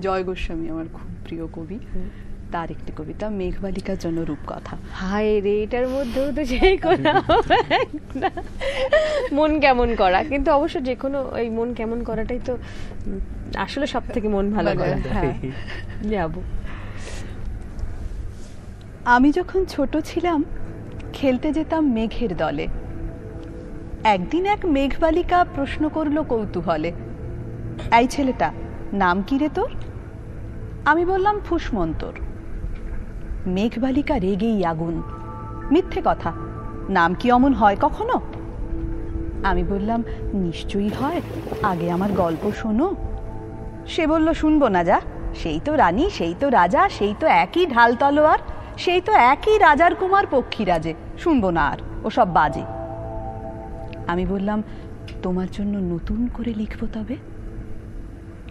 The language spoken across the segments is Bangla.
জয় গোস্বামী আমার খুব প্রিয় কবি, তার একটি কবিতা মেঘবালিকার জন্য রূপকথা। হায় রে, এটার মধ্যেও তো সেই কোনো মন কেমন করা, কিন্তু অবশ্য যে কোনো এই মন কেমন করাটাই তো আসলে সব থেকে মন ভালো করে। হ্যাঁ, যাবো। আমি যখন ছোট ছিলাম খেলতে যেতাম মেঘের দলে। একদিন এক মেঘবালিকা প্রশ্ন করলো কৌতূহলে, এই ছেলেটা নাম কি রে তোর? আমি বললাম ফুসমন্তর। মেঘবালিকা রেগেই আগুন, মিথ্যে কথা, নাম কি অমন হয় কখনো? আমি বললাম নিশ্চয়ই হয়, আগে আমার গল্প শোনো। সে বলল শুনবো না, যা, সেই তো রানী, সেই তো রাজা, সেই তো একই ঢাল তলোয়ার, সেই তো একই রাজার কুমার পক্ষীরাজে, শুনবো না আর, ওসব বাজে। আমি বললাম তোমার জন্য নতুন করে লিখবো তবে।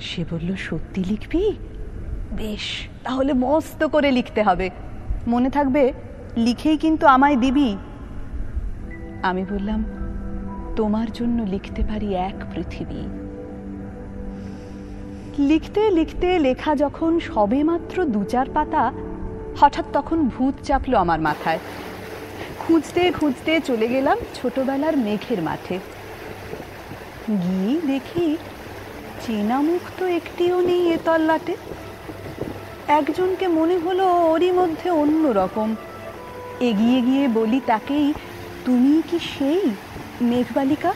সে বলল সত্যি লিখবি? বেশ, তাহলে মস্ত করে লিখতে হবে, মনে থাকবে লিখেই কিন্তু আমায় দিবি। আমি বললাম তোমার জন্য লিখতে পারি এক পৃথিবী। লিখতে লিখতে লেখা যখন সবে মাত্র 2-4 পাতা, হঠাৎ তখন ভূত চাপলো আমার মাথায়। খুঁজতে খুঁজতে চলে গেলাম ছোটবেলার মেঘের মাঠে। গিয়ে দেখি চেনা মুখ তো একটিও নেই এ তল্লাটে। একজনকে মনে হলো ওরই মধ্যে অন্য রকম। এগিয়ে গিয়ে বলি তাকেই, তুমি কি সেই মেঘবালিকা?